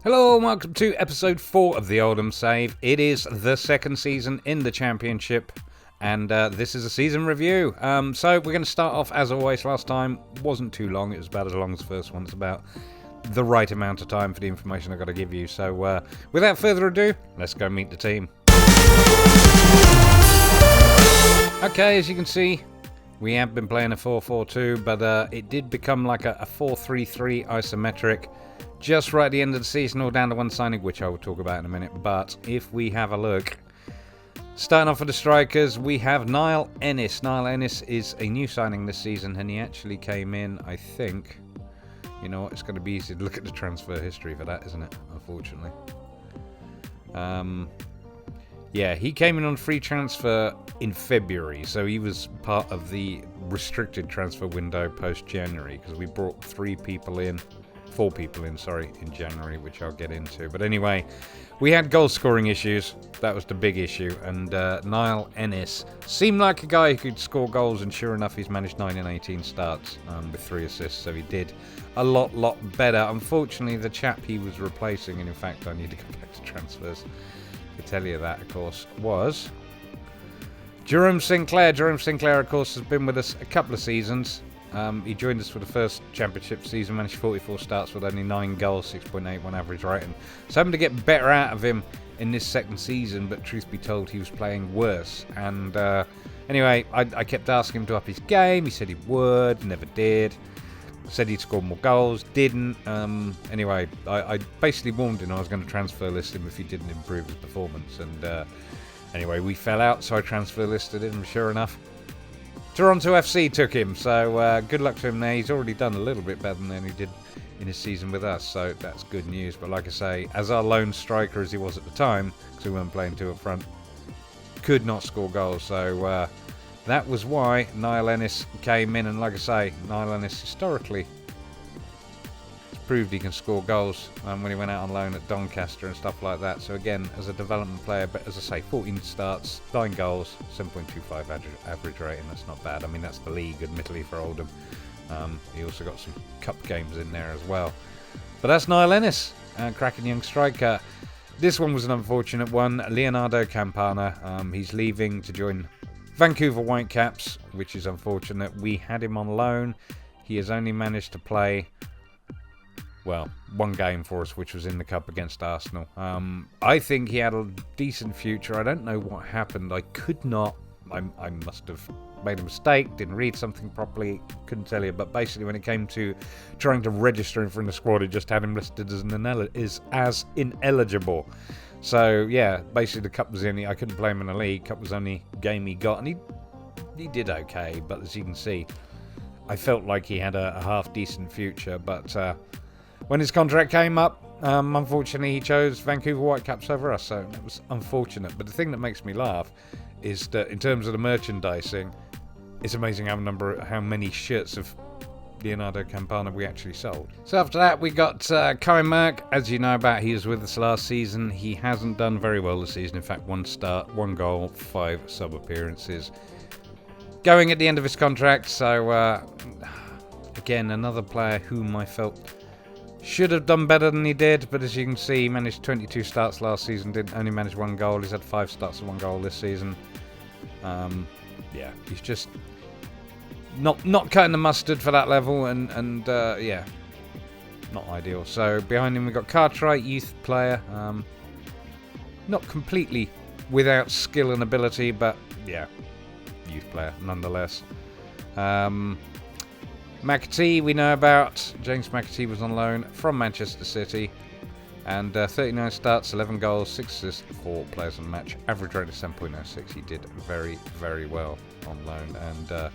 Hello and welcome to episode 4 of the Oldham Save. It is the second season in the Championship, and this is a season review. So we're going to start off as always. Last time wasn't too long, it was about as long as the first one. It's about the right amount of time for the information I've got to give you. So without further ado, let's go meet the team. Okay, as you can see, we have been playing a 4-4-2, but it did become like a 4-3-3 isometric just right at the end of the season, all down to one signing, which I will talk about in a minute. But if we have a look, starting off with the strikers, we have Niall Ennis. Niall Ennis is a new signing this season, and he actually came in, I think, you know what, it's going to be easy to look at the transfer history for that, isn't it, unfortunately. Yeah, he came in on free transfer in February, so he was part of the restricted transfer window post-January, because we brought 4 people in, in January, which I'll get into. But anyway, we had goal-scoring issues. That was the big issue, and Niall Ennis seemed like a guy who could score goals, and sure enough, he's managed 9 in 18 starts with 3 assists, so he did a lot better. Unfortunately, the chap he was replacing, and in fact, I need to go back to transfers to tell you that, of course, was Durham Sinclair. Durham Sinclair, of course, has been with us a couple of seasons. He joined us for the first championship season, managed 44 starts with only 9 goals, 6.81 average rating. So having to get better out of him in this second season, but truth be told, he was playing worse. And anyway, I kept asking him to up his game. He said he would, never did. Said he'd score more goals, didn't. Anyway, I basically warned him I was going to transfer list him if he didn't improve his performance. And anyway, we fell out, so I transfer listed him, sure enough. Toronto FC took him, so good luck to him there. He's already done a little bit better than he did in his season with us, so that's good news. But like I say, as our lone striker as he was at the time, because we weren't playing 2 up front, could not score goals, so that was why Niall Ennis came in. And like I say, Niall Ennis historically has proved he can score goals when he went out on loan at Doncaster and stuff like that. So again, as a development player, but as I say, 14 starts, 9 goals, 7.25 average rating. That's not bad. I mean, that's the league, admittedly, for Oldham. He also got some cup games in there as well. But that's Niall Ennis, cracking young striker. This one was an unfortunate one. Leonardo Campana, he's leaving to join Vancouver Whitecaps, which is unfortunate. We had him on loan. He has only managed to play, well, 1 game for us, which was in the cup against Arsenal. I think he had a decent future. I don't know what happened. I could not. I must have made a mistake, didn't read something properly, couldn't tell you. But basically, when it came to trying to register him for in the squad, it just had him listed as ineligible. So yeah, basically the cup was I couldn't play him in the league. Cup was the only game he got, and he did okay. But as you can see, I felt like he had a half decent future. But when his contract came up, unfortunately he chose Vancouver Whitecaps over us. So it was unfortunate. But the thing that makes me laugh is that in terms of the merchandising, it's amazing how many shirts of Leonardo Campana we actually sold. So after that, we got Kai Merck. As you know about, he was with us last season. He hasn't done very well this season. In fact, 1 start, 1 goal, 5 sub-appearances. Going at the end of his contract, so again, another player whom I felt should have done better than he did. But as you can see, he managed 22 starts last season, didn't only manage 1 goal. He's had 5 starts and 1 goal this season. Yeah, he's just not cutting the mustard for that level, and yeah, not ideal. So behind him we got Cartwright, youth player, not completely without skill and ability, but yeah, youth player nonetheless. McAtee we know about. James McAtee was on loan from Manchester City, and 39 starts, 11 goals, 6 assists, 4 players on match, average rate of 7.06. He did very well on loan, and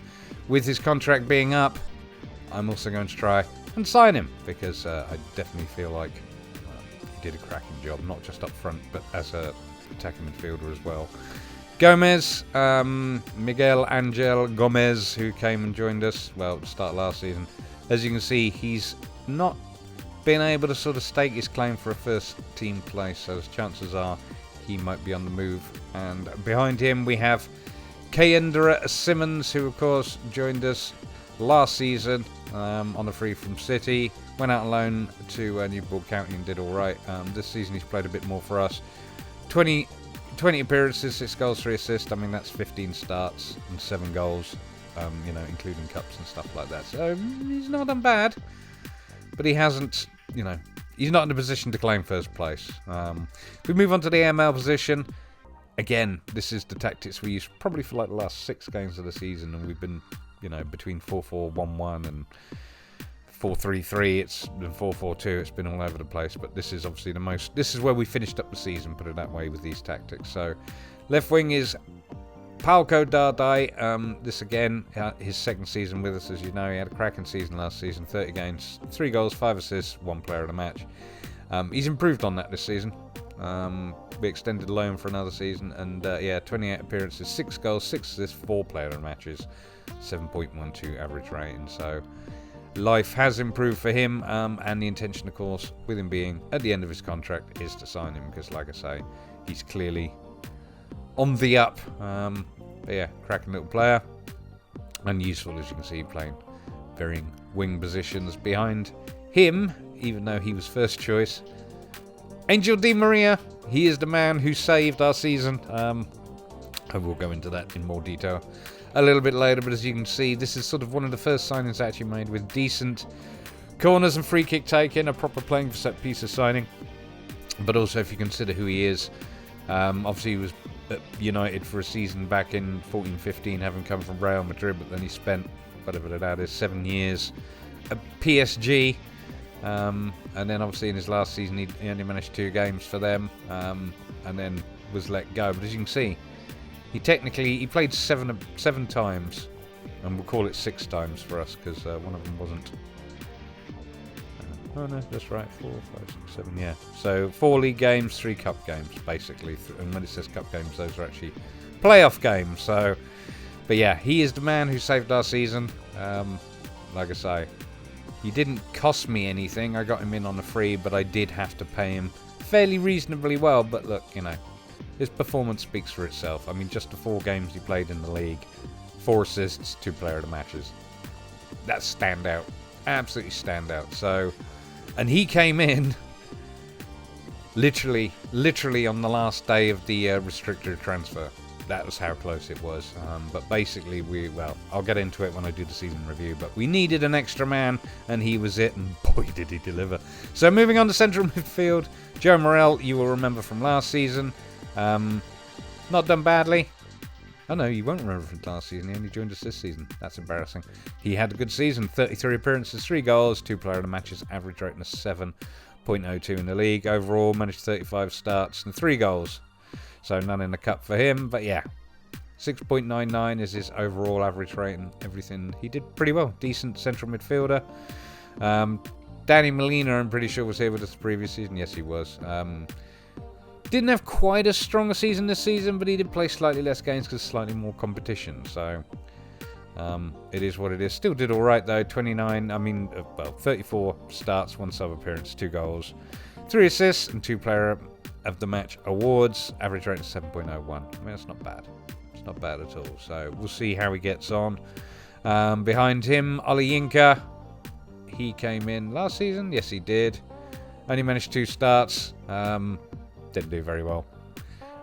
with his contract being up, I'm also going to try and sign him, because I definitely feel like he did a cracking job, not just up front, but as a attacking midfielder as well. Gomez, Miguel Angel Gomez, who came and joined us, well, start last season. As you can see, he's not been able to sort of stake his claim for a first team place, so chances are he might be on the move. And behind him we have Endura Simmons, who of course joined us last season on a free from City. Went out on loan to Newport County and did all right. This season he's played a bit more for us. 20 appearances, 6 goals, 3 assists. I mean, that's 15 starts and 7 goals, including cups and stuff like that. So he's not done bad, but he hasn't, he's not in a position to claim first place. We move on to the AML position. Again, this is the tactics we used probably for like the last 6 games of the season, and we've been, between 4-4-1-1 and 4-3-3, it's been 4-4-2, it's been all over the place, but this is obviously this is where we finished up the season, put it that way, with these tactics. So, left wing is Palko Dardai. This again, his second season with us, as you know. He had a cracking season last season, 30 games, 3 goals, 5 assists, 1 player of the match. He's improved on that this season. We extended loan for another season, and 28 appearances, 6 goals, 6 assists, 4 player of the matches, 7.12 average rating. So life has improved for him, and the intention, of course, with him being at the end of his contract, is to sign him, because, like I say, he's clearly on the up. But yeah, cracking little player, and useful, as you can see, playing varying wing positions. Behind him, even though he was first choice, Angel Di Maria. He is the man who saved our season. I will go into that in more detail a little bit later, but as you can see, this is sort of one of the first signings actually made with decent corners and free kick taking, a proper playing for set pieces signing. But also, if you consider who he is, obviously he was at United for a season back in 14-15, having come from Real Madrid, but then he spent whatever that is, 7 years at PSG. And then obviously in his last season he only managed 2 games for them, and then was let go. But as you can see, he played seven times, and we'll call it 6 times for us, because one of them wasn't. Oh no, that's right, 4, 5, 6, 7, yeah. So 4 league games, 3 cup games, basically. And when it says cup games, those are actually playoff games. So, but yeah, he is the man who saved our season. Like I say, he didn't cost me anything. I got him in on a free, but I did have to pay him fairly reasonably well. But look, his performance speaks for itself. I mean, just the 4 games he played in the league, 4 assists, 2 player of the matches. That's standout. Absolutely standout. So, and he came in literally on the last day of the restricted transfer. That was how close it was. But basically, I'll get into it when I do the season review, but we needed an extra man, and he was it, and boy, did he deliver. So moving on to central midfield, Joe Morel, you will remember from last season. Not done badly. Oh no, you won't remember from last season. He only joined us this season. That's embarrassing. He had a good season, 33 appearances, 3 goals, 2 player of the matches, average rating of 7.02 in the league. Overall, managed 35 starts and 3 goals. So none in the cup for him, but yeah, 6.99 is his overall average rating. Everything, he did pretty well. Decent central midfielder. Danny Molina, I'm pretty sure, was here with us the previous season. Yes, he was. Didn't have quite as strong a season this season, but he did play slightly less games because slightly more competition. So it is what it is. Still did all right though. 34 starts, 1 sub appearance, 2 goals, 3 assists, and 2 player of the match awards. Average rating 7.01. I mean, that's not bad. It's not bad at all. So we'll see how he gets on. Behind him, Oli Yinka. He came in last season. Yes, he did. Only managed 2 starts. Didn't do very well.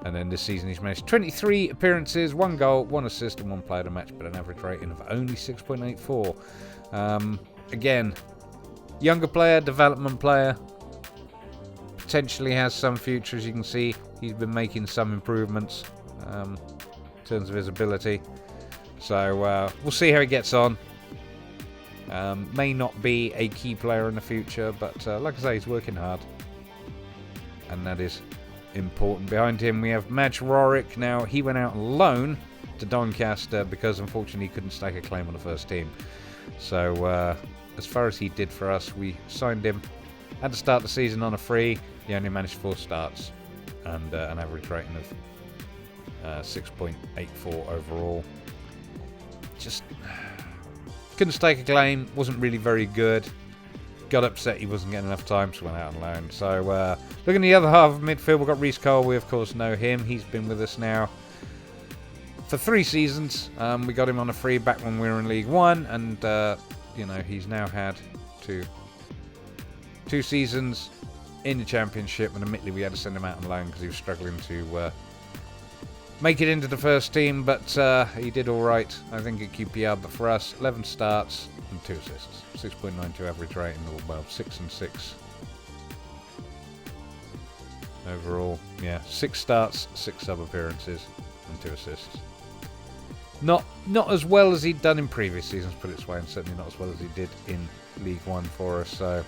And then this season he's managed 23 appearances, 1 goal, 1 assist, and 1 player to match, but an average rating of only 6.84. Again, younger player, development player. Potentially has some future, as you can see. He's been making some improvements in terms of his ability. So we'll see how he gets on. May not be a key player in the future, but like I say, he's working hard. And that is important. Behind him we have Madge Rorick. Now, he went out on loan to Doncaster because unfortunately he couldn't stake a claim on the first team. So as far as he did for us, we signed him. Had to start the season on a free. He only managed 4 starts and an average rating of 6.84 overall. Just couldn't stake a claim. Wasn't really very good. Got upset he wasn't getting enough time, so went out on loan. So looking at the other half of midfield, we've got Reece Cole. We of course know him. He's been with us now for 3 seasons. We got him on a free back when we were in League One, and he's now had 2, 2 seasons in the Championship, and admittedly we had to send him out on loan because he was struggling to make it into the first team, but he did alright, I think, at QPR. But for us, 11 starts and 2 assists. 6.92 average rating, well, 6 and 6. Overall, yeah, 6 starts, 6 sub-appearances, and 2 assists. Not as well as he'd done in previous seasons, put it this way, and certainly not as well as he did in League One for us, so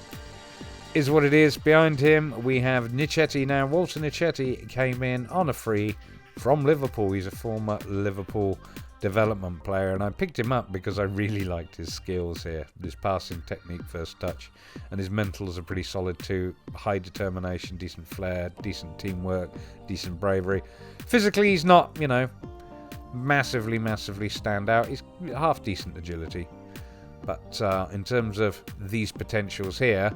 is what it is. Behind him, we have Nichetti now. Walter Nichetti came in on a free from Liverpool. He's a former Liverpool development player, and I picked him up because I really liked his skills here. His passing technique, first touch, and his mentals are pretty solid too. High determination, decent flair, decent teamwork, decent bravery. Physically, he's not, massively stand out. He's half decent agility. But in terms of these potentials here,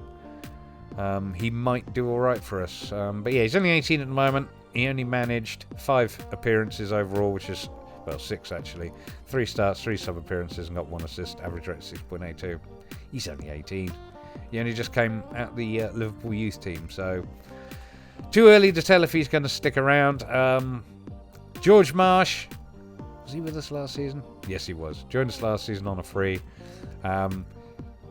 he might do alright for us. But yeah, he's only 18 at the moment. He only managed 5 appearances overall, which is, well, 6 actually. 3 starts, 3 sub-appearances, and got 1 assist. Average rate 6.82. He's only 18. He only just came out the Liverpool youth team, so too early to tell if he's going to stick around. George Marsh, was he with us last season? Yes, he was. Joined us last season on a free.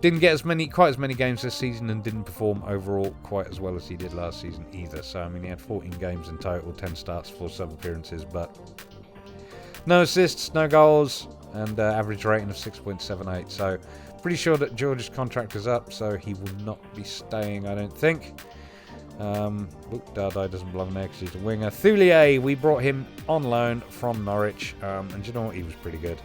Didn't get quite as many games this season, and didn't perform overall quite as well as he did last season either. So, I mean, he had 14 games in total, 10 starts, 4 sub-appearances, but no assists, no goals, and average rating of 6.78. So, pretty sure that George's contract is up, so he will not be staying, I don't think. Dardai doesn't belong there because he's a winger. Thulier, we brought him on loan from Norwich, and you know what? He was pretty good.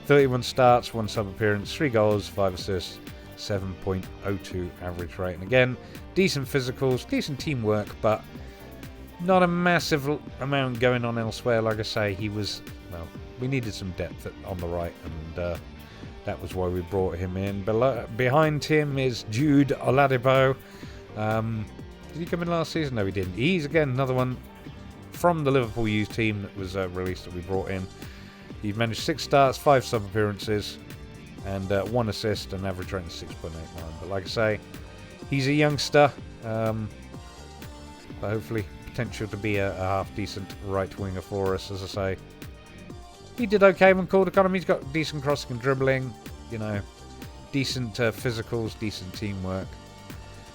31 starts, 1 sub-appearance, 3 goals, 5 assists, 7.02 average rating. Again, decent physicals, decent teamwork, but not a massive amount going on elsewhere. Like I say, he was, well, we needed some depth on the right, and that was why we brought him in. Behind him is Jude Oladipo. Did he come in last season? No, he didn't. He's, again, another one from the Liverpool youth team that was released that we brought in. He managed 6 starts, 5 sub-appearances, and 1 assist, and average rating 6.89. But like I say, he's a youngster, but hopefully potential to be a half-decent right winger for us. As I say, he did okay when called upon. He's got decent crossing and dribbling, decent physicals, decent teamwork.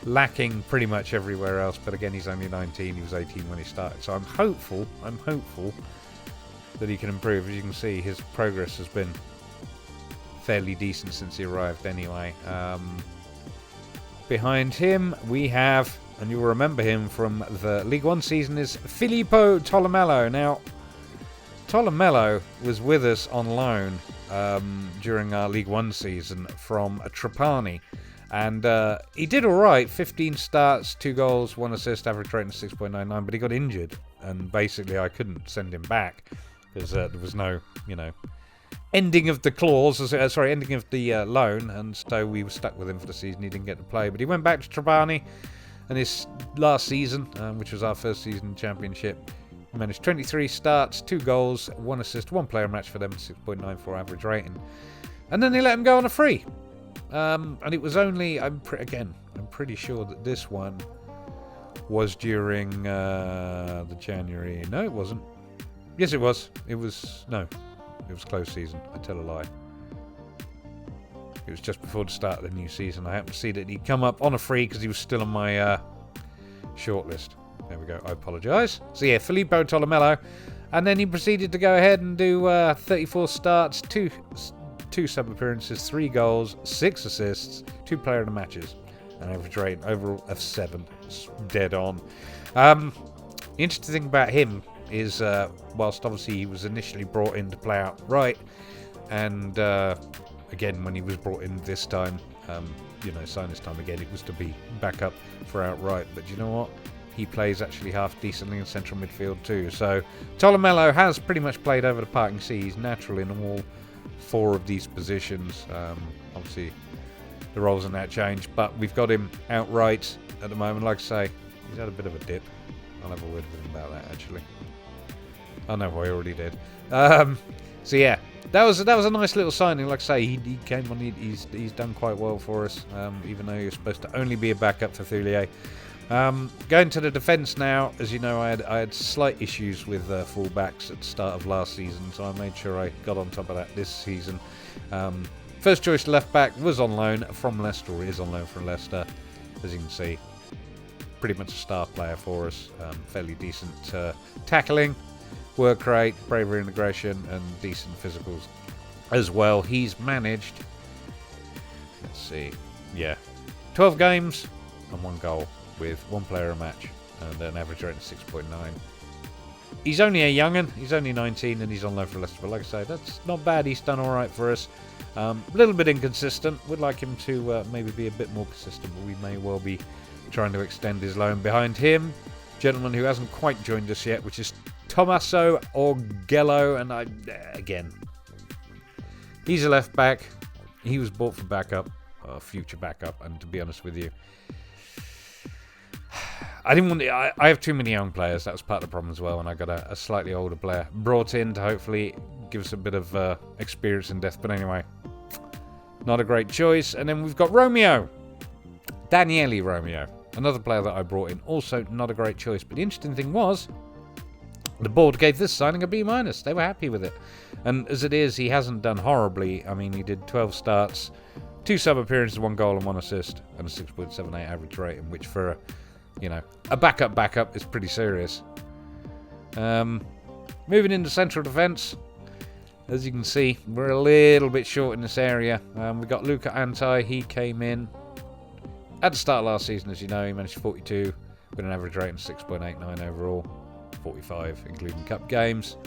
Lacking pretty much everywhere else, but again, he's only 19. He was 18 when he started, so I'm hopeful that he can improve. As you can see, his progress has been fairly decent since he arrived anyway. Behind him we have, and you'll remember him from the League One season, is Filippo Tolomello. Now, Tolomello was with us on loan during our League One season from Trapani. And he did alright, 15 starts, 2 goals, 1 assist, average rating of 6.99, but he got injured, and basically I couldn't send him back, because there was no, ending of the clause, ending of the loan, and so we were stuck with him for the season. He didn't get to play, but he went back to Trapani, and his last season, which was our first season in Championship, he managed 23 starts, 2 goals, 1 assist, 1 player match for them, 6.94 average rating, and then they let him go on a free. And it was only, I'm pretty sure that this one was during the January. No, it wasn't. Yes, it was. It was close season. I tell a lie. It was just before the start of the new season. I happened to see that he'd come up on a free because he was still on my shortlist. There we go. I apologise. So yeah, Filippo Tolomello. And then he proceeded to go ahead and do 34 starts, 2 sub-appearances, 3 goals, 6 assists, 2 player of the matches, an average rating overall of 7. It's dead on. The interesting thing about him is, whilst obviously he was initially brought in to play out right, and again, when he was brought in this time, sign this time again, it was to be back up for outright. But you know what? He plays actually half decently in central midfield too. So Tolomello has pretty much played over the park. You can see he's natural in all 4 of these positions. Obviously the roles in that change, but we've got him outright at the moment. Like I say, he's had a bit of a dip. I'll have a word with him about that actually. Oh no, I already did. So yeah, that was a nice little signing. Like I say, he came on. He's done quite well for us, even though he was supposed to only be a backup for Thulier. Going to the defence now. As you know, I had slight issues with full-backs at the start of last season, so I made sure I got on top of that this season. First choice left-back was on loan from Leicester, or is on loan from Leicester. As you can see, pretty much a star player for us. Fairly decent tackling, work rate, bravery, integration, and decent physicals as well. He's managed, let's see, 12 games and 1 goal, with 1 player a match and an average rate of 6.9. He's only a young'un, he's only 19 and he's on loan for Leicester, but like I say, that's not bad. He's done alright for us. A little bit inconsistent, would like him to maybe be a bit more consistent, but we may well be trying to extend his loan. Behind him, gentleman who hasn't quite joined us yet, which is Tommaso Orgello, and again, he's a left back. He was bought for backup, future backup, and to be honest with you, I didn't want. I have too many young players. That was part of the problem as well, and I got a slightly older player brought in to hopefully give us a bit of experience in depth. But anyway, not a great choice. And then we've got Romeo, Daniele Romeo, another player that I brought in. Also not a great choice. But the interesting thing was, the board gave this signing a B-. They were happy with it, and as it is, he hasn't done horribly. I mean, he did 12 starts, 2 sub appearances, 1 goal and 1 assist, and a 6.78 average rating, which for a backup is pretty serious. Moving into central defence, as you can see, we're a little bit short in this area. We got Luca Antai. He came in at the start of last season, as you know. He managed 42 with an average rating of 6.89 overall, 45 including cup games.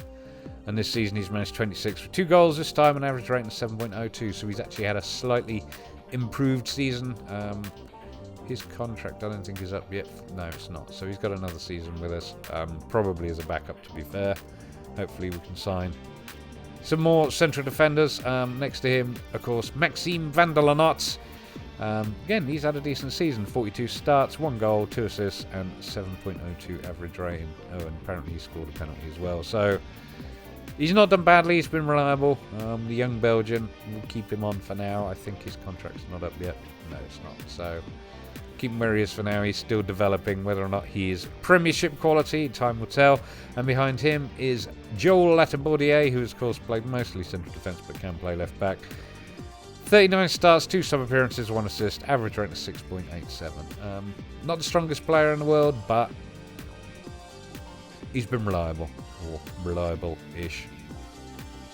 And this season he's managed 26 with 2 goals this time, an average rating of 7.02. So he's actually had a slightly improved season. His contract, I don't think, is up yet. No, it's not. So he's got another season with us. Probably as a backup, to be fair. Hopefully we can sign some more central defenders. Next to him, of course, Maxime van der Lanot. Again, he's had a decent season. 42 starts, 1 goal, 2 assists, and 7.02 average rating. Oh, and apparently he scored a penalty as well. So he's not done badly. He's been reliable. The young Belgian, we'll keep him on for now. I think his contract's not up yet. No, it's not. So keep him where he is for now. He's still developing. Whether or not he is Premiership quality, time will tell. And behind him is Joel Latibordier, who has, of course, played mostly central defence but can play left back. 39 starts, 2 sub appearances, 1 assist, average rate of 6.87. Not the strongest player in the world, but he's been reliable, or reliable-ish.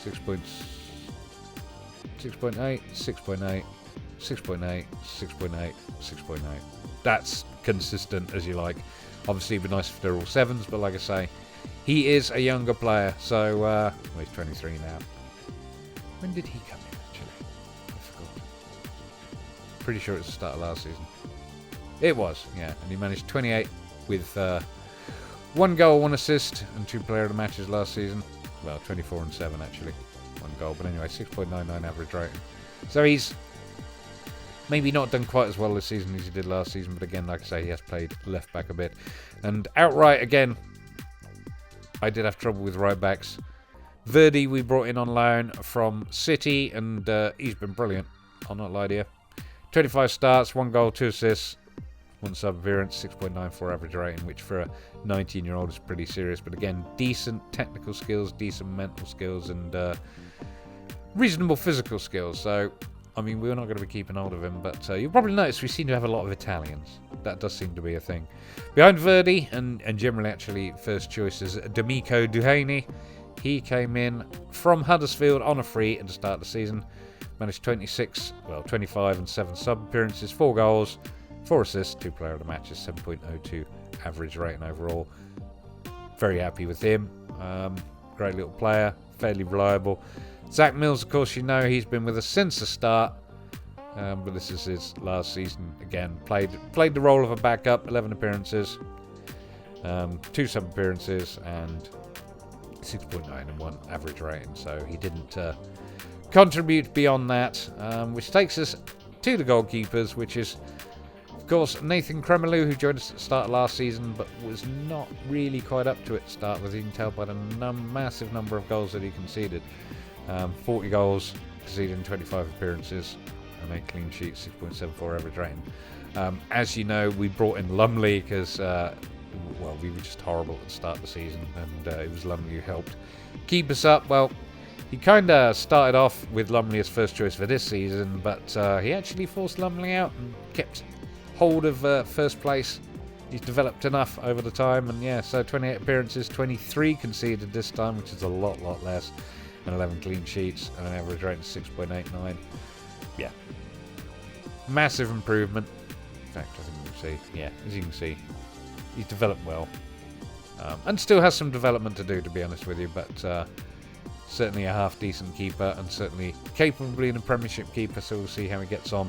6.8, 6.8, 6.8, 6.8, 6.8, 6.8. That's consistent as you like. Obviously, it'd be nice if they're all 7s, but like I say, he is a younger player, so well, he's 23 now. When did he come in, actually? I forgot. Pretty sure it's the start of last season. It was, yeah, and he managed 28 with 1 goal, 1 assist, and 2 player of the matches last season. Well, 24 and 7 actually, 1 goal, but anyway, 6.99 average rating. So he's maybe not done quite as well this season as he did last season, but again, like I say, he has played left back a bit. And outright, again, I did have trouble with right backs. Verdi we brought in on loan from City, and he's been brilliant. I'll not lie to you. 25 starts, 1 goal, 2 assists, 1 sub appearance, 6.94 average rating, which for a 19-year-old is pretty serious. But again, decent technical skills, decent mental skills, and reasonable physical skills. So I mean, we're not going to be keeping hold of him, but you'll probably notice we seem to have a lot of Italians. That does seem to be a thing. Behind Verdi, and generally actually first choice is D'Amico Duhaney. He came in from Huddersfield on a free at the start of the season. Managed 25 and 7 sub appearances, 4 goals, 4 assists, 2 player of the matches, 7.02 average rating overall. Very happy with him. Great little player, fairly reliable. Zack Mills, of course, you know, he's been with us since the start, but this is his last season. Again, played the role of a backup, 11 appearances, 2 sub appearances, and 6.9 and 1 average rating. So he didn't contribute beyond that, which takes us to the goalkeepers, which is, of course, Nathan Kremelu, who joined us at the start of last season, but was not really quite up to it to start with. You can tell by the massive number of goals that he conceded. 40 goals, conceded in 25 appearances, and 8 clean sheets, 6.74 average rating. As you know, we brought in Lumley because, well, we were just horrible at the start of the season, and it was Lumley who helped keep us up. Well, he kind of started off with Lumley as first choice for this season, but he actually forced Lumley out and kept hold of first place. He's developed enough over the time, and yeah, so 28 appearances, 23 conceded this time, which is a lot less, and 11 clean sheets, and an average rating of 6.89. Yeah, massive improvement. In fact, I think you can see, yeah, as you can see, he's developed well, and still has some development to do, to be honest with you, but certainly a half-decent keeper, and certainly capable of being a Premiership keeper, so we'll see how he gets on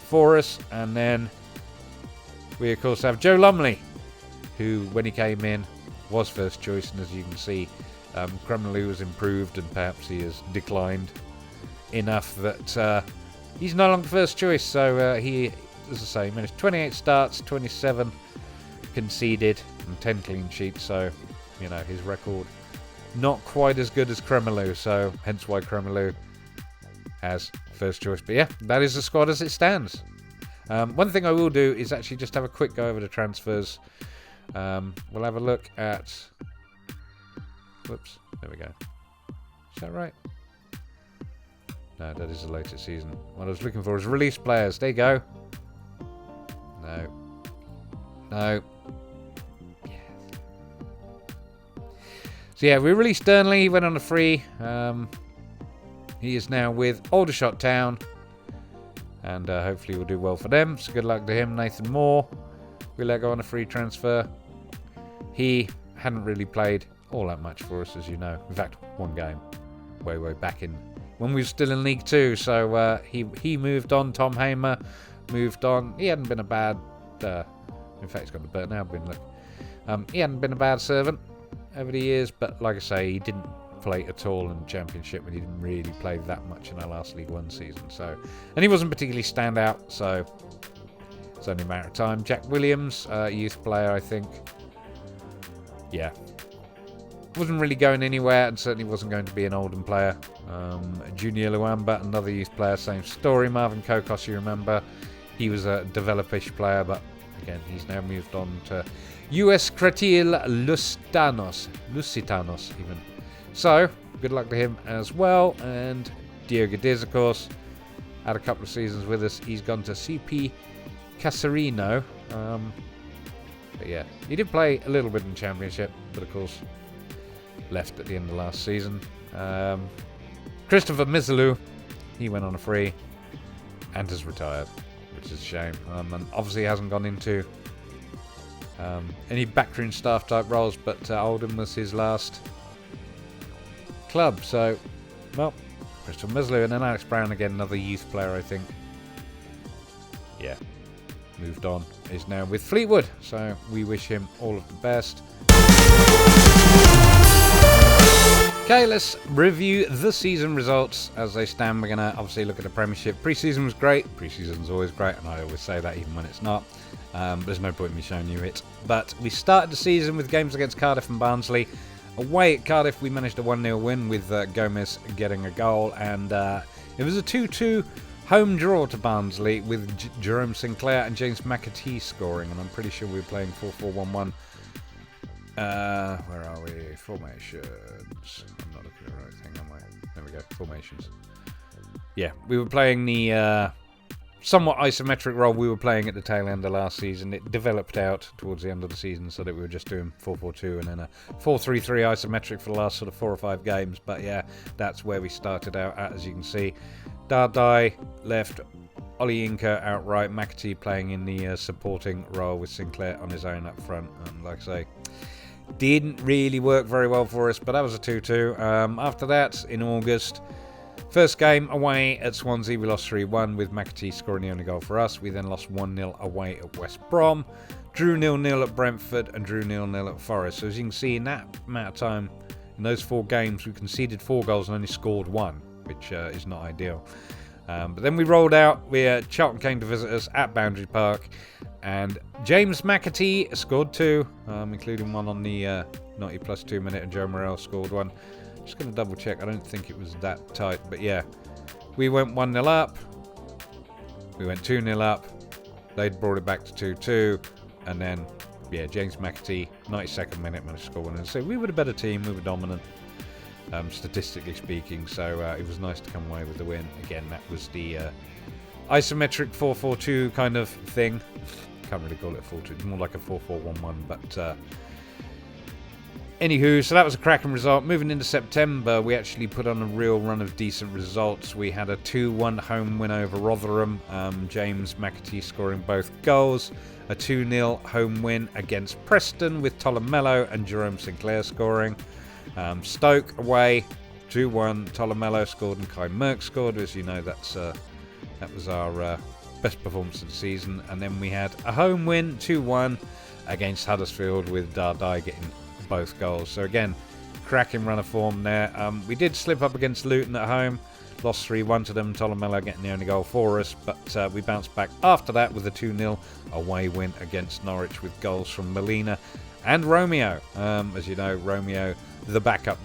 for us. And then we, of course, have Joe Lumley, who, when he came in, was first choice, and as you can see, Kremelu has improved, and perhaps he has declined enough that he's no longer first choice, so he, as I say, managed 28 starts, 27 conceded, and 10 clean sheets, so, you know, his record not quite as good as Kremelu, so hence why Kremelu has first choice. But yeah, that is the squad as it stands. One thing I will do is actually just have a quick go over the transfers. We'll have a look at... Whoops, there we go. Is that right? No, that is the latest season. What I was looking for is release players. There you go. No. So yeah, we released Burnley. He went on a free. He is now with Aldershot Town, and hopefully we'll do well for them. So good luck to him. Nathan Moore, we let go on a free transfer. He hadn't really played all that much for us, as you know. In fact, one game, way back in when we were still in League Two. So he moved on. Tom Hamer moved on. He hadn't been a bad. In fact, he's got the burnout bin. Look, he hadn't been a bad servant over the years, but like I say, he didn't play at all in the Championship, and he didn't really play that much in our last League One season. So, and he wasn't particularly stand out, so it's only a matter of time. Jack Williams, youth player, I think. Yeah, wasn't really going anywhere, and certainly wasn't going to be an Oldham player. Junior Luamba, another youth player, same story. Marvin Kokos, you remember, he was a develop-ish player, but again, he's now moved on to US Kratil Lusitanos even. So, good luck to him as well. And Diogo Diz, of course, had a couple of seasons with us. He's gone to CP Casarino. But yeah, he did play a little bit in Championship, but of course, left at the end of last season. Christopher Mizalu, he went on a free and has retired, which is a shame. And obviously hasn't gone into any backroom staff type roles, but Oldham was his last club. So, well, Christopher Mizalu, and then Alex Brown again, another youth player, I think. Yeah, moved on, is now with Fleetwood, so we wish him all of the best. Okay, let's review the season results as they stand. We're going to obviously look at the Premiership. Pre-season was great. Pre-season's always great, and I always say that even when it's not. There's no point in me showing you it. But we started the season with games against Cardiff and Barnsley. Away at Cardiff, we managed a 1-0 win with Gomez getting a goal, and it was a 2-2 home draw to Barnsley with Durham Sinclair and James McAtee scoring, and I'm pretty sure we were playing 4-4-1-1. Where are we? Formations. I'm not looking at the right thing, am I? There we go. Formations. Yeah, we were playing the somewhat isometric role we were playing at the tail end of last season. It developed out towards the end of the season so that we were just doing 4-4-2 and then a 4-3-3 isometric for the last sort of 4 or 5 games. But yeah, that's where we started out at, as you can see. Dardai left, Ollie Inca outright, McAtee playing in the supporting role with Sinclair on his own up front. And like I say, didn't really work very well for us, but that was a 2-2. After that, in August, first game away at Swansea, we lost 3-1 with McAtee scoring the only goal for us. We then lost 1-0 away at West Brom, drew 0-0 at Brentford, and drew 0-0 at Forest. So as you can see, in that amount of time, in those 4 games, we conceded 4 goals and only scored 1, which is not ideal. But then we rolled out. Charlton came to visit us at Boundary Park, and James McAtee scored 2, including one on the 90 plus 2 minute, and Joe Morrell scored 1. Just going to double check. I don't think it was that tight, but yeah. We went 1-0 up. We went 2-0 up. They'd brought it back to 2-2, and then, yeah, James McAtee, 92nd minute, managed to score 1. And so we were the better team. We were dominant. Statistically speaking, so it was nice to come away with the win. Again, that was the isometric 4-4-2 kind of thing. Can't really call it a 4-2, it's more like a 4-4-1-1, but anywho, so that was a cracking result. Moving into September, we actually put on a real run of decent results. We had a 2-1 home win over Rotherham, James McAtee scoring both goals. A 2-0 home win against Preston with Tolomello and Durham Sinclair scoring. Stoke away, 2-1. Tolomello scored and Kai Merck scored. As you know, that was our best performance of the season. And then we had a home win, 2-1, against Huddersfield with Dardai getting both goals. So again, cracking run of form there. We did slip up against Luton at home, lost 3-1 to them. Tolomello getting the only goal for us, but we bounced back after that with a 2-0 away win against Norwich with goals from Molina and Romeo. As you know, Romeo, the backup.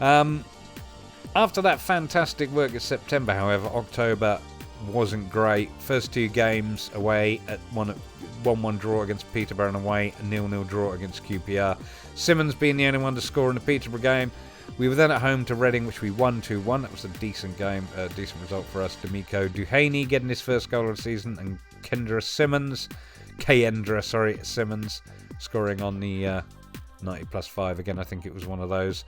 After that fantastic work in September, however, October wasn't great. First 2 games away at 1-1 draw against Peterborough and away, a 0-0 draw against QPR. Simmons being the only one to score in the Peterborough game. We were then at home to Reading, which we won 2-1. That was a decent game, a decent result for us. D'Amico Duhaney getting his first goal of the season, and Kendra Simmons scoring on the 90 plus 5. Again, I think it was one of those,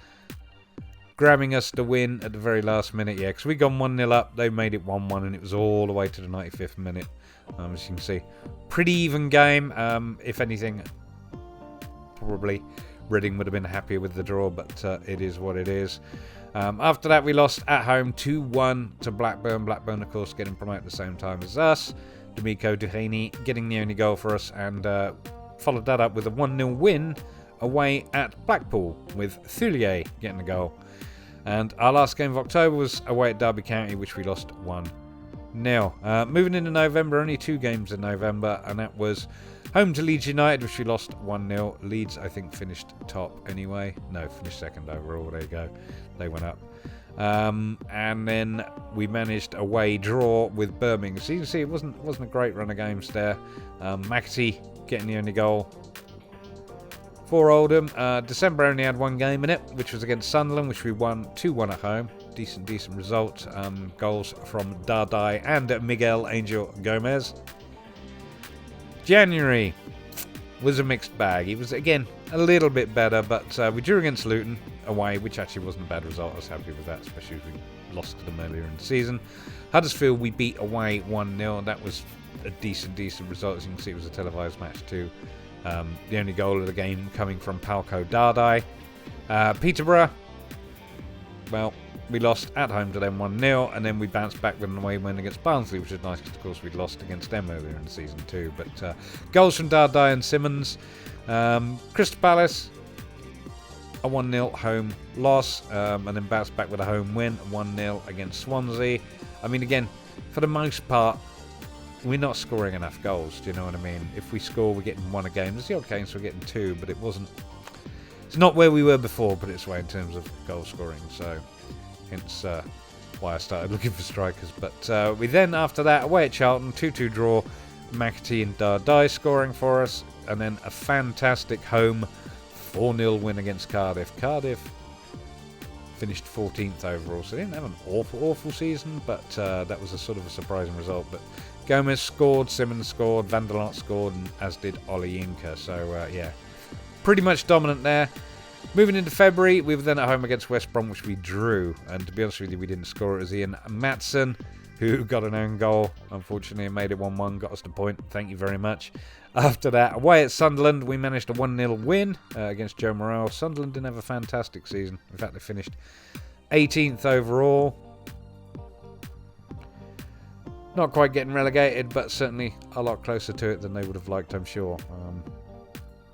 grabbing us the win at the very last minute. Yeah, because we gone 1-0 up, they made it 1-1, and it was all the way to the 95th minute. As you can see, pretty even game. If anything, probably Reading would have been happier with the draw, but it is what it is. After that, we lost at home 2-1 to Blackburn. Blackburn, of course, getting promoted at the same time as us. D'Amico Duhaney getting the only goal for us, and followed that up with a 1-0 win away at Blackpool with Thulier getting the goal. And our last game of October was away at Derby County, which we lost 1-0. Moving into November, only 2 games in November, and that was home to Leeds United, which we lost 1-0. Leeds, I think, finished top anyway. No, finished second overall. There you go. They went up. And then we managed a away draw with Birmingham. So you can see it wasn't a great run of games there. McAtee getting the only goal for Oldham. December only had 1 game in it, which was against Sunderland, which we won 2-1 at home. Decent result. Goals from Dardai and Miguel Angel Gomez. January was a mixed bag. It was, again, a little bit better, but we drew against Luton away, which actually wasn't a bad result. I was happy with that, especially as we lost to them earlier in the season. Huddersfield we beat away 1-0. That was a decent result. As you can see, it was a televised match too. The only goal of the game coming from Palko Dardai. Peterborough, well, we lost at home to them 1-0, and then we bounced back with an away win against Barnsley, which is nice because, of course, we'd lost against them earlier in the season too. But goals from Dardai and Simmons. Crystal Palace, a 1-0 home loss, and then bounced back with a home win, 1-0 against Swansea. I mean, again, for the most part, we're not scoring enough goals, do you know what I mean? If we score, we're getting 1 a game. There's the odd games we're getting 2, but it's not where we were before, put it this way, in terms of goal scoring. So, hence why I started looking for strikers. But we then, after that, away at Charlton, 2-2 draw, McAtee and Dardai scoring for us, and then a fantastic home 4-0 win against Cardiff. Cardiff finished 14th overall, so they didn't have an awful season, but that was a sort of a surprising result. But Gomez scored, Simmons scored, Van der Lant scored, and as did Ollie Inca. So, yeah, pretty much dominant there. Moving into February, we were then at home against West Brom, which we drew. And to be honest with you, we didn't score. It was Ian Matson who got an own goal. Unfortunately, made it 1-1, got us the point. Thank you very much. After that, away at Sunderland, we managed a 1-0 win against Joe Morrell. Sunderland didn't have a fantastic season. In fact, they finished 18th overall. Not quite getting relegated, but certainly a lot closer to it than they would have liked, I'm sure.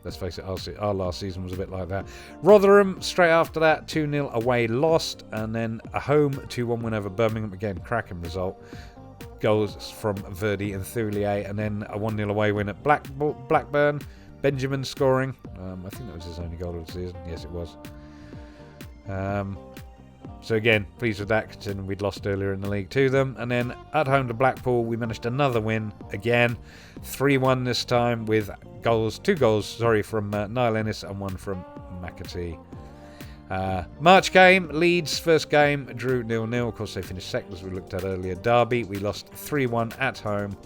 Let's face it, our last season was a bit like that. Rotherham, straight after that, 2-0 away lost, and then a home 2-1 win over Birmingham. Again, cracking result. Goals from Verdi and Thulier, and then a 1-0 away win at Blackburn. Benjamin scoring. I think that was his only goal of the season. Yes, it was. So again, pleased with that, considering we'd lost earlier in the league to them. And then at home to Blackpool, we managed another win again. 3-1 this time with two goals from Niall Ennis and one from McAtee. March game, Leeds first game, drew 0-0. Of course, they finished second, as we looked at earlier. Derby, we lost 3-1 at home.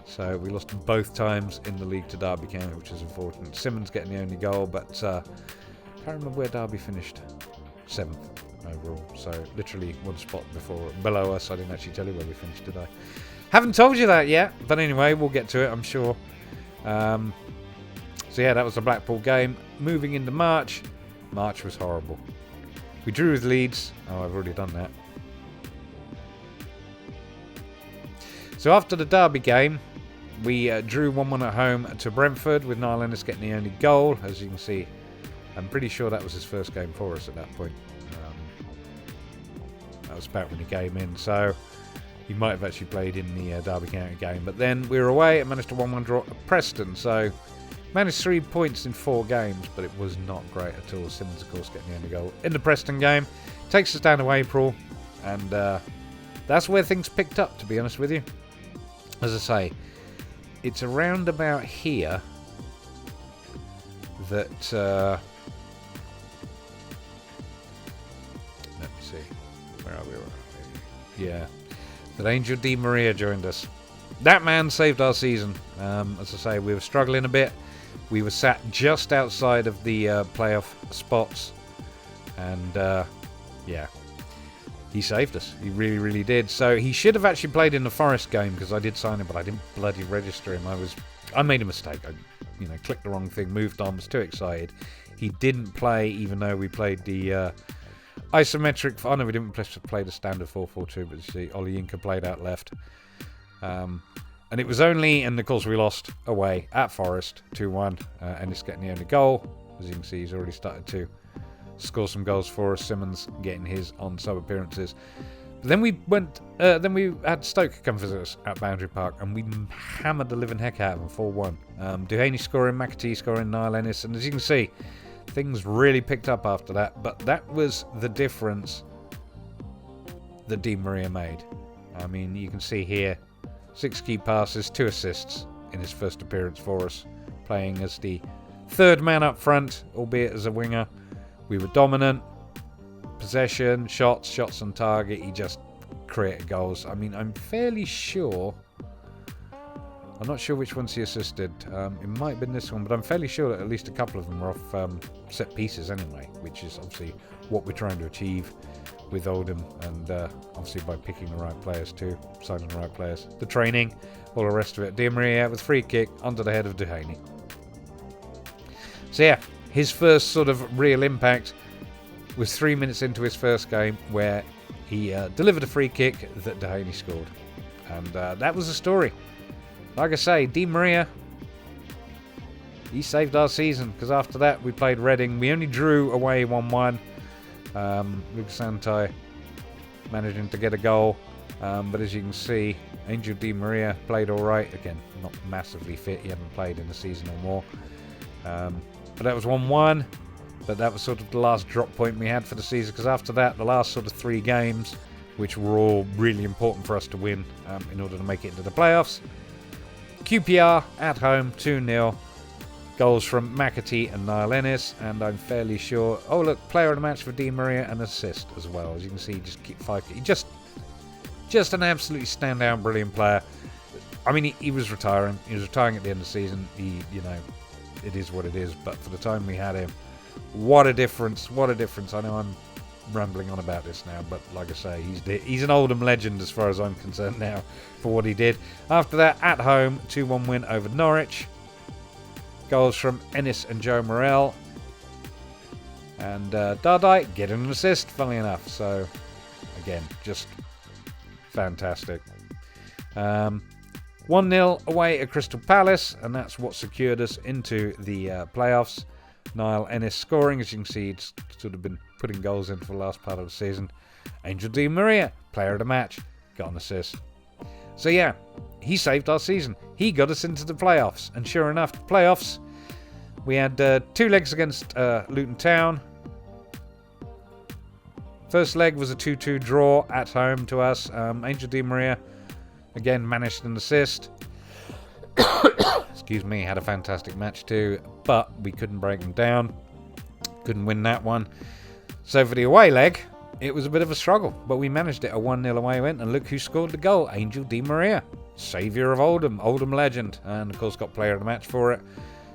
So we lost both times in the league to Derby County, which is unfortunate. Simmons getting the only goal, but can't remember where Derby finished. 7th overall. So literally one spot below us. I didn't actually tell you where we finished today. Haven't told you that yet, but anyway, we'll get to it, I'm sure. So yeah, that was the Blackpool game. Moving into March. March was horrible. We drew with Leeds. Oh, I've already done that. So after the Derby game, we drew 1-1 at home to Brentford, with Niall Ennis getting the only goal. As you can see, I'm pretty sure that was his first game for us at that point. That was about when he came in, so he might have actually played in the Derby County game. But then we were away and managed a 1-1 draw at Preston, so managed 3 points in 4 games, but it was not great at all. Simmons, of course, getting the only goal in the Preston game. Takes us down to April, and that's where things picked up, to be honest with you. As I say, it's around about here that let me see, where are we? Yeah, that Angel Di Maria joined us. That man saved our season. As I say, we were struggling a bit. We were sat just outside of the playoff spots, and yeah, he saved us. He really, really did. So he should have actually played in the Forest game, because I did sign him, but I didn't bloody register him. I made a mistake. I clicked the wrong thing, moved on, was too excited. He didn't play, even though we played the isometric. I know we didn't play the standard 4-4-2, but you see, Ollie Yinka played out left. And it was only, and of course we lost away at Forest 2-1. Ennis getting the only goal. As you can see, he's already started to score some goals for us. Simmons getting his on sub appearances. But then we went. Then we had Stoke come visit us at Boundary Park, and we hammered the living heck out of them 4-1. Duhaney scoring, McAtee scoring, Niall Ennis, and as you can see, things really picked up after that. But that was the difference that Di Maria made. I mean, you can see here, 6 key passes, 2 assists in his first appearance for us, playing as the third man up front, albeit as a winger. We were dominant. Possession, shots on target. He just created goals. I mean, I'm fairly sure. I'm not sure which ones he assisted. It might have been this one, but I'm fairly sure that at least a couple of them were off set pieces anyway, which is obviously what we're trying to achieve with Oldham, and obviously by picking the right players too, signing the right players, the training, all the rest of it. Di Maria with free kick under the head of Duhaney. So yeah, his first sort of real impact was 3 minutes into his first game, where he delivered a free kick that Duhaney scored, and that was the story. Like I say, Di Maria, he saved our season, because after that we played Reading. We only drew away 1-1. Luke Santai managing to get a goal, but as you can see, Angel Di Maria played alright. Again, not massively fit, he hadn't played in a season or more, but that was 1-1. But that was sort of the last drop point we had for the season, because after that, the last sort of 3 games, which were all really important for us to win in order to make it into the playoffs. QPR at home, 2-0. Goals from McAtee and Niall Ennis, and I'm fairly sure. Oh look, player of the match for Di Maria, and assist as well. As you can see, he just keep 5. He just an absolutely standout, brilliant player. I mean, he was retiring. He was retiring at the end of the season. It is what it is. But for the time we had him, what a difference! What a difference! I know I'm rambling on about this now, but like I say, he's an Oldham legend as far as I'm concerned now for what he did. After that, at home, 2-1 win over Norwich. Goals from Ennis and Joe Morrell. And Dardai getting an assist, funnily enough. So, again, just fantastic. 1-0 away at Crystal Palace, and that's what secured us into the playoffs. Niall Ennis scoring. As you can see, he's sort of been putting goals in for the last part of the season. Angel Di Maria, player of the match, got an assist. So yeah, he saved our season. He got us into the playoffs. And sure enough, the playoffs, we had 2 legs against Luton Town. First leg was a 2-2 draw at home to us. Angel Di Maria, again, managed an assist. Excuse me, had a fantastic match too, but we couldn't break them down. Couldn't win that one. So for the away leg, it was a bit of a struggle, but we managed it. A 1-0 away win, and look who scored the goal. Angel Di Maria, saviour of Oldham, Oldham legend, and of course got player of the match for it.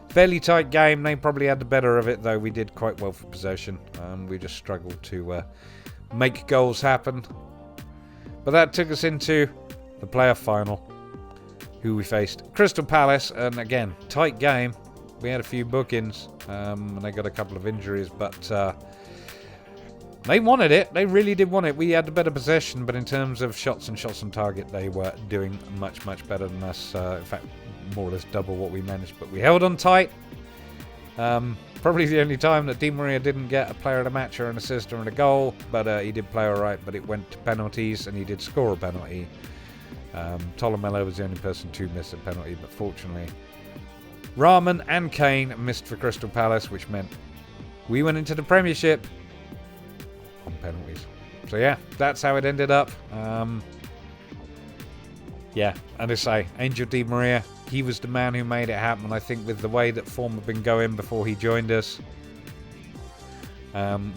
Fairly tight game. They probably had the better of it, though. We did quite well for possession. We just struggled to make goals happen. But that took us into the playoff final, who we faced Crystal Palace, and again, tight game. We had a few bookings, and they got a couple of injuries, but they wanted it. They really did want it. We had the better possession, but in terms of shots on target, they were doing much, much better than us. In fact, more or less double what we managed, but we held on tight. Probably the only time that Di Maria didn't get a player of the match or an assist or a goal, but he did play all right, but it went to penalties, and he did score a penalty. Tolomello was the only person to miss a penalty, but fortunately Rahman and Kane missed for Crystal Palace, which meant we went into the Premiership on penalties. So yeah, that's how it ended up. Yeah, and I say, Angel Di Maria, he was the man who made it happen. I think with the way that form had been going before he joined us,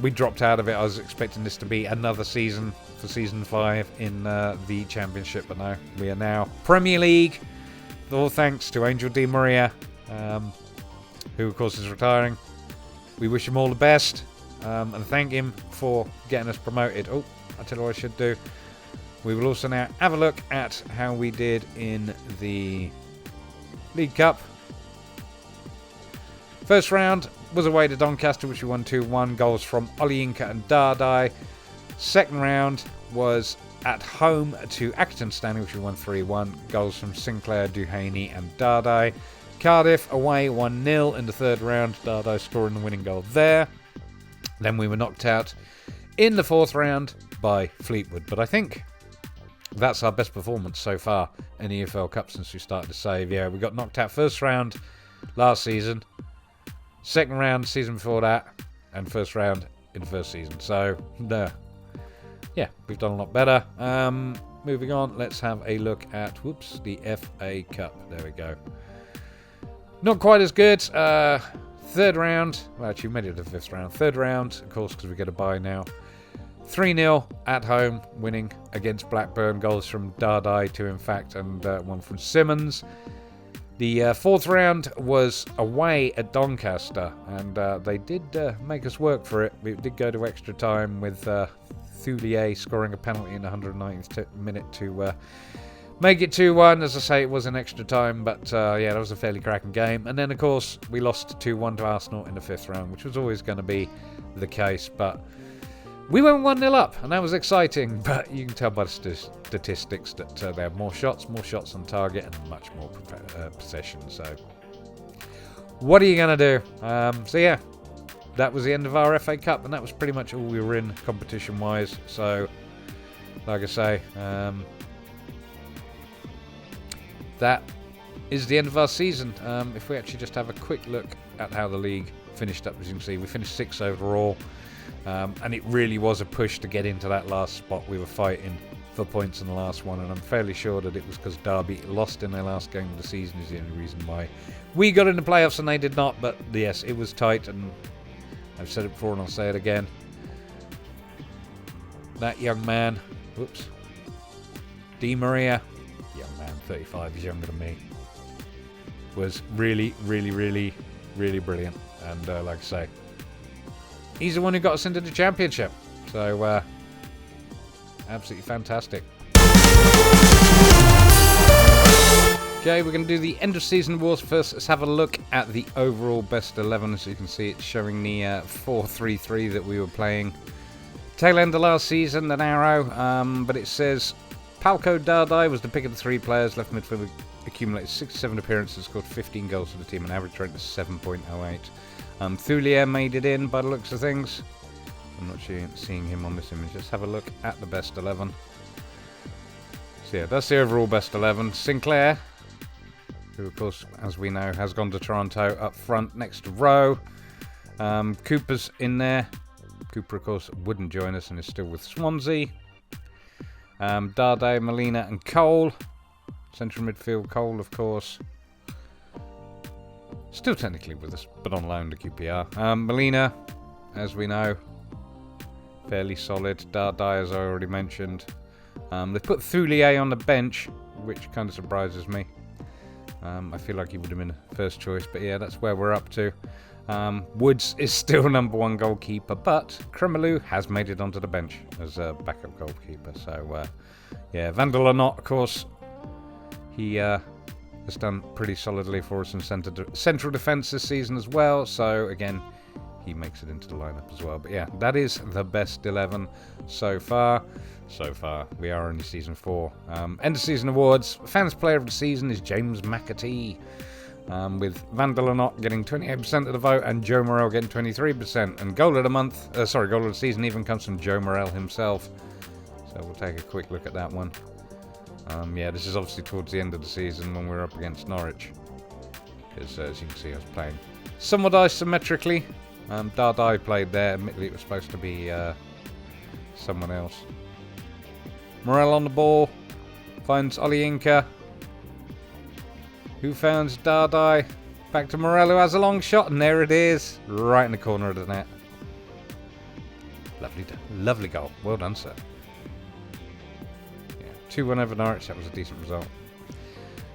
we dropped out of it. I was expecting this to be another season for season 5 in the Championship, but no, we are now Premier League, all thanks to Angel Di Maria, who of course is retiring. We wish him all the best, and thank him for getting us promoted. Oh, I'll tell you what I should do. We will also now have a look at how we did in the League Cup. First round was away to Doncaster, which we won 2-1. Goals from Olayinka and Dardai. Second round was at home to Accrington Stanley, which we won 3-1. Goals from Sinclair, Duhaney and Dardai. Cardiff away 1-0 in the third round. Dardai scoring the winning goal there. Then we were knocked out in the fourth round by Fleetwood. But I think that's our best performance so far in the EFL Cup since we started to save. Yeah, we got knocked out first round last season, second round season before that, and first round in the first season. So, yeah, we've done a lot better. Moving on, let's have a look at, the FA Cup. There we go. Not quite as good. Third round, well, actually, we made it to the fifth round. Third round, of course, because we get a bye now. 3-0 at home, winning against Blackburn. Goals from Dardai, 2 in fact, and one from Simmons. The fourth round was away at Doncaster, and they did make us work for it. We did go to extra time with Thulier scoring a penalty in the 190th minute to make it 2-1. As I say, it was an extra time, but yeah, that was a fairly cracking game. And then, of course, we lost 2-1 to Arsenal in the fifth round, which was always going to be the case, but we went 1-0 up, and that was exciting, but you can tell by the statistics that they have more shots on target, and much more possession. So, what are you going to do? So, yeah, that was the end of our FA Cup, and that was pretty much all we were in competition-wise. So, like I say, that is the end of our season. If we actually just have a quick look at how the league finished up, as you can see, we finished 6th overall. And it really was a push to get into that last spot. We were fighting for points in the last one, and I'm fairly sure that it was because Derby lost in their last game of the season is the only reason why we got in the playoffs and they did not. But yes, it was tight, and I've said it before and I'll say it again. That young man, Di Maria, young man, 35, he's younger than me, was really, really, really, really brilliant. And like I say, he's the one who got us into the Championship. So, absolutely fantastic. Okay, we're going to do the end of season awards first. Let's have a look at the overall best 11. As you can see, it's showing the 4-3-3 that we were playing tail end of last season, an arrow. But it says Palko Dardai was the pick of the 3 players. Left midfield accumulated 67 appearances, scored 15 goals for the team, an average rate of 7.08. Thulier made it in by the looks of things. I'm not seeing him on this image. Let's have a look at the best 11. So yeah, that's the overall best 11. Sinclair, who of course, as we know, has gone to Toronto, up front next to Rowe. Cooper's in there. Cooper, of course, wouldn't join us and is still with Swansea. Dardai, Molina and Cole. Central midfield, Cole, of course. Still technically with us, but on loan to QPR. Molina, as we know, fairly solid. Dardai, as I already mentioned. They put Thulier on the bench, which kind of surprises me. I feel like he would have been a first choice, but yeah, that's where we're up to. Woods is still #1 goalkeeper, but Kremelu has made it onto the bench as a backup goalkeeper. So, yeah, Van der Lanot, of course, he has done pretty solidly for us in central defence this season as well. So, again, he makes it into the lineup as well. But yeah, that is the best 11 so far. We are only season 4. End of season awards. Fans Player of the Season is James McAtee. With Van der Lanot getting 28% of the vote and Joe Morrell getting 23%. And goal of the month, goal of the season even comes from Joe Morrell himself. So we'll take a quick look at that one. Yeah, this is obviously towards the end of the season when we're up against Norwich. Because as you can see, I was playing somewhat asymmetrically. Dardai played there. Admittedly, it was supposed to be someone else. Morrell on the ball. Finds Olayinka. Who finds Dardai? Back to Morrell, who has a long shot, and there it is, right in the corner of the net. Lovely goal. Well done, sir. Yeah, 2-1 over Norwich. That was a decent result.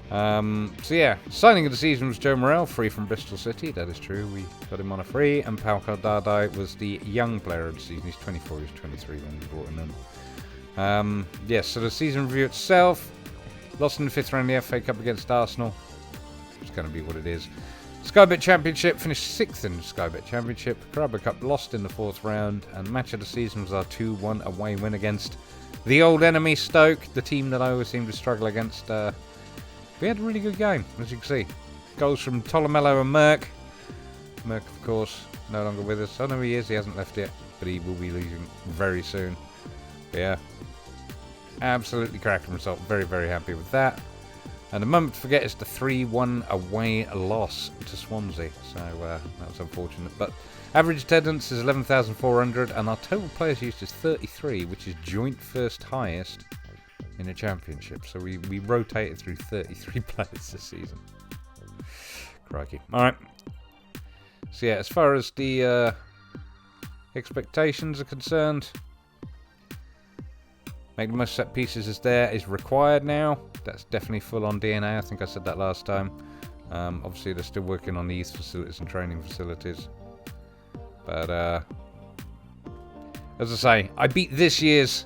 So yeah, signing of the season was Joe Morrell, free from Bristol City. That is true. We got him on a free, and Palko Dardai was the young player of the season. He's 24. He was 23 when we brought him in. Yes, so the season review itself. Lost in the 5th round of the FA Cup against Arsenal. It's going to be what it is. Sky Bet Championship, finished 6th in the Sky Bet Championship. Carabao Cup lost in the 4th round. And match of the season was our 2-1 away win against the old enemy Stoke, the team that I always seem to struggle against. We had a really good game, as you can see. Goals from Tolomello and Merck. Merck, of course, no longer with us. I know he is, he hasn't left yet, but he will be leaving very soon. But yeah, absolutely cracking result. Very, very happy with that. And the moment to forget is the 3-1 away loss to Swansea. So that was unfortunate. But average attendance is 11,400 and our total players used is 33, which is joint first highest in a championship. So we rotated through 33 players this season. Crikey. Alright. So yeah, as far as the expectations are concerned, make the most set pieces is required now. That's definitely full on DNA. I think I said that last time. Obviously, they're still working on the youth facilities and training facilities. But as I say, I beat this year's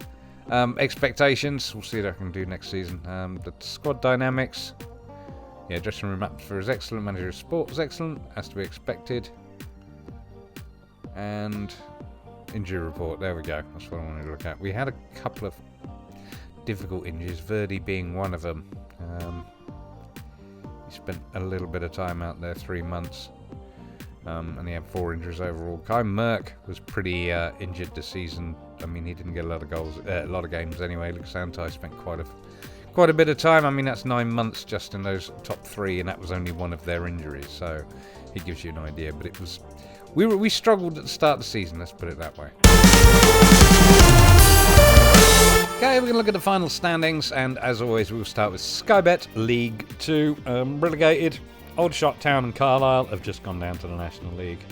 expectations. We'll see what I can do next season. The squad dynamics. Yeah, dressing room atmosphere is excellent. Manager of sport was excellent, as to be expected. And injury report. There we go. That's what I wanted to look at. We had a couple of difficult injuries, Verdi being one of them. He spent a little bit of time out there, 3 months, and he had 4 injuries overall. Kai Merck was pretty injured this season. I mean, he didn't get a lot of goals, a lot of games anyway. Luke Santai spent quite a bit of time. I mean, that's 9 months just in those top 3, and that was only one of their injuries. So it gives you an idea. But it was we struggled at the start of the season. Let's put it that way. Okay, we're going to look at the final standings, and as always, we'll start with Sky Bet League 2. Relegated, Aldershot Town and Carlisle have just gone down to the National League.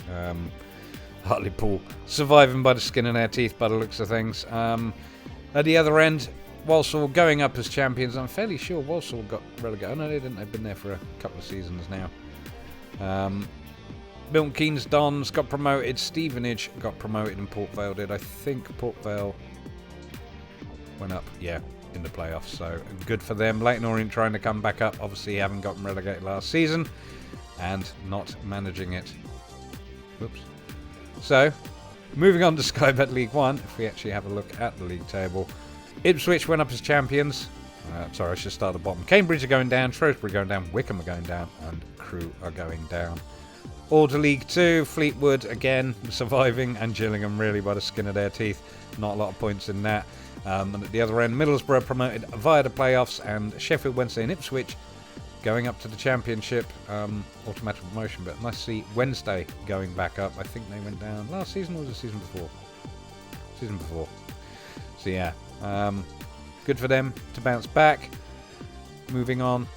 Hartlepool surviving by the skin of their teeth by the looks of things. At the other end, Walsall going up as champions. I'm fairly sure Walsall got relegated. Oh no, they didn't. They've been there for a couple of seasons now. Milton Keynes Dons got promoted. Stevenage got promoted and Port Vale did. I think Port Vale went up, yeah, in the playoffs, so good for them. Leyton Orient trying to come back up, obviously haven't gotten relegated last season and not managing it. Whoops. So, moving on to Sky Bet League 1, if we actually have a look at the league table. Ipswich went up as champions. Sorry, I should start at the bottom. Cambridge are going down, Shrewsbury are going down, Wickham are going down, and Crewe are going down. All to League 2, Fleetwood again surviving, and Gillingham really by the skin of their teeth. Not a lot of points in that. And at the other end, Middlesbrough promoted via the playoffs, and Sheffield Wednesday and Ipswich going up to the Championship, automatic promotion. But nice to see Wednesday going back up. I think they went down last season, or was it the season before? Season before. So yeah, good for them to bounce back. Moving on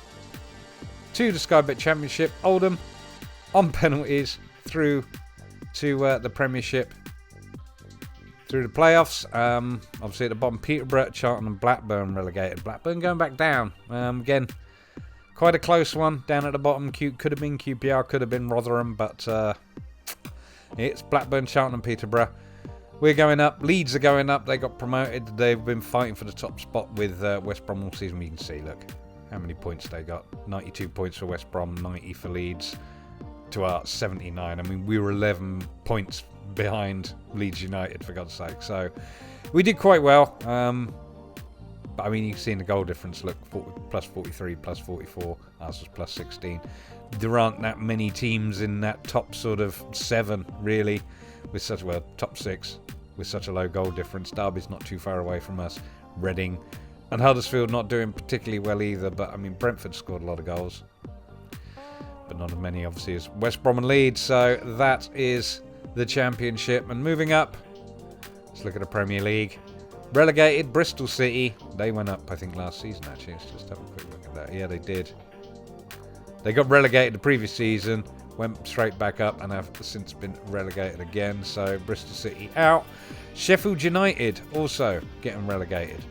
to the Sky Bet Championship, Oldham on penalties through to the Premiership, through the playoffs. Obviously at the bottom, Peterborough, Charlton and Blackburn relegated. Blackburn going back down. Again, quite a close one down at the bottom. Could have been QPR, could have been Rotherham, but it's Blackburn, Charlton and Peterborough. We're going up. Leeds are going up. They got promoted. They've been fighting for the top spot with West Brom all season. You can see, look, how many points they got. 92 points for West Brom, 90 for Leeds, to our 79. I mean, we were 11 points behind Leeds United, for God's sake. So we did quite well. But I mean, you can see in the goal difference, look, plus 43, plus 44. Ours was plus 16. There aren't that many teams in that top sort of 7, really, with such, well, top 6, with such a low goal difference. Derby's not too far away from us. Reading and Huddersfield not doing particularly well either. But I mean, Brentford scored a lot of goals, but not as many, obviously, as West Brom and Leeds. So that is the Championship. And moving up, let's look at the Premier League. Relegated, Bristol City. They went up, I think, last season, actually. Let's just have a quick look at that. Yeah, they did. They got relegated the previous season, went straight back up, and have since been relegated again. So Bristol City out. Sheffield United also getting relegated,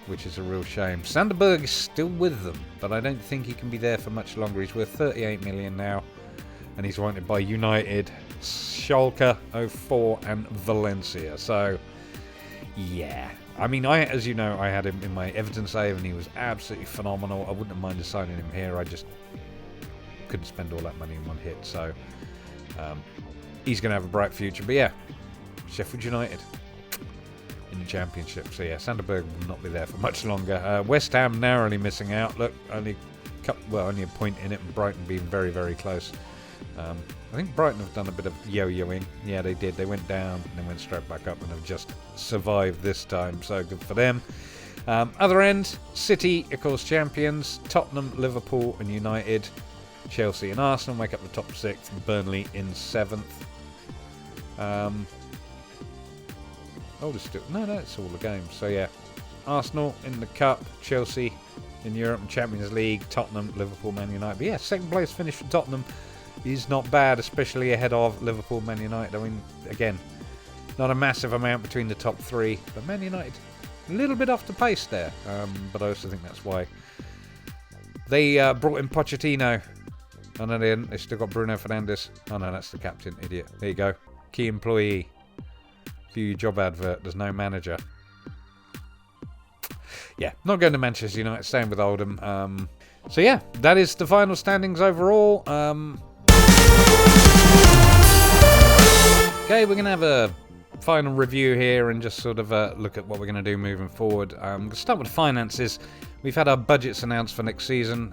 which is a real shame. Sanderberg is still with them, but I don't think he can be there for much longer. He's worth 38 million now, and he's wanted by United, Schalke 04 and Valencia. So yeah, I mean, as you know, I had him in my Everton save, and he was absolutely phenomenal. I wouldn't have minded signing him here. I just couldn't spend all that money in one hit. So he's going to have a bright future. But yeah, Sheffield United in the Championship. So yeah, Sanderberg will not be there for much longer. West Ham narrowly missing out. Look, only a point in it, and Brighton being very, very close. I think Brighton have done a bit of yo-yoing. Yeah, they did. They went down and then went straight back up and have just survived this time. So good for them. Other end, City, of course, champions. Tottenham, Liverpool and United. Chelsea and Arsenal make up the top 6. Burnley in 7th. It's all the games. So yeah, Arsenal in the Cup, Chelsea in Europe and Champions League, Tottenham, Liverpool, Man United. But yeah, second place finish for Tottenham is not bad, especially ahead of Liverpool, Man United. I mean, again, not a massive amount between the top 3, but Man United a little bit off the pace there. But I also think that's why they brought in Pochettino. Oh no, they didn't. They still got Bruno Fernandes. Oh no, that's the captain, idiot. There you go. Key employee. View your job advert. There's no manager. Yeah, not going to Manchester United. Staying with Oldham. So yeah, that is the final standings overall. Okay, we're going to have a final review here and just sort of look at what we're going to do moving forward. I'm going to start with finances. We've had our budgets announced for next season.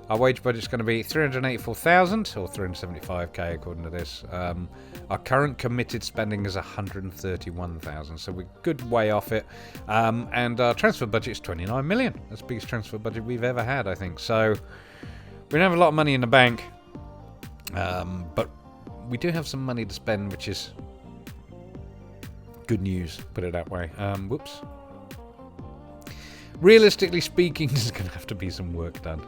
Our wage budget's going to be 384,000 or 375k according to this. Our current committed spending is 131,000, so we're a good way off it. And our transfer budget is 29 million. That's the biggest transfer budget we've ever had, I think. So we don't have a lot of money in the bank, but we do have some money to spend, which is good news, put it that way. Whoops. Realistically speaking, there's going to have to be some work done.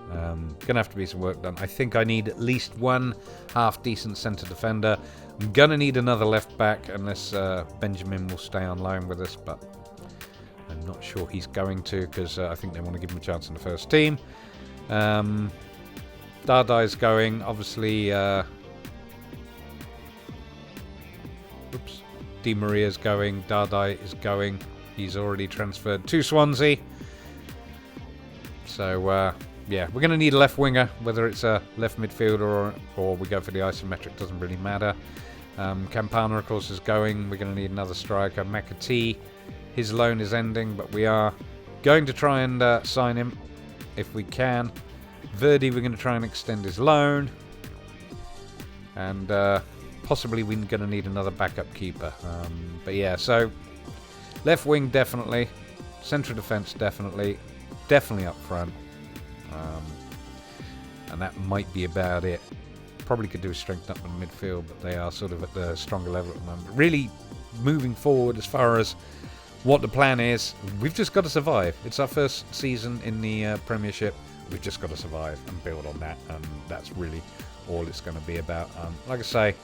I think I need at least one half-decent centre defender. I'm going to need another left-back unless Benjamin will stay on loan with us, but I'm not sure he's going to, because I think they want to give him a chance in the first team. Dardai's going, obviously. Di Maria's going. Dardai is going. He's already transferred to Swansea. So, yeah, we're going to need a left winger, whether it's a left midfielder or we go for the isometric, doesn't really matter. Campana, of course, is going. We're going to need another striker. McAtee, his loan is ending, but we are Going to try and sign him if we can. Verdi, we're going to try and extend his loan. And possibly we're going to need another backup keeper. But yeah, so left wing definitely. Central defence definitely. Definitely up front. And that might be about it. Probably could do a strength up in midfield, but they are sort of at the stronger level at the moment. Really moving forward as far as what the plan is, we've just got to survive. It's our first season in the Premiership. We've just got to survive and build on that, and that's really all it's going to be about. Like I say,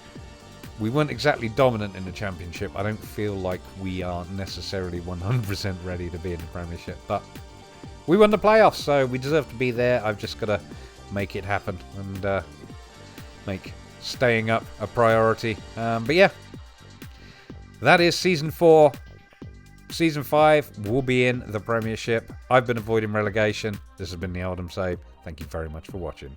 we weren't exactly dominant in the Championship. I don't feel like we are necessarily 100% ready to be in the Premiership, but we won the playoffs, so we deserve to be there. I've just got to make it happen and make staying up a priority. But yeah, that is Season 4. Season 5 will be in the Premiership. I've been avoiding relegation. This has been the Oldham Save. Thank you very much for watching.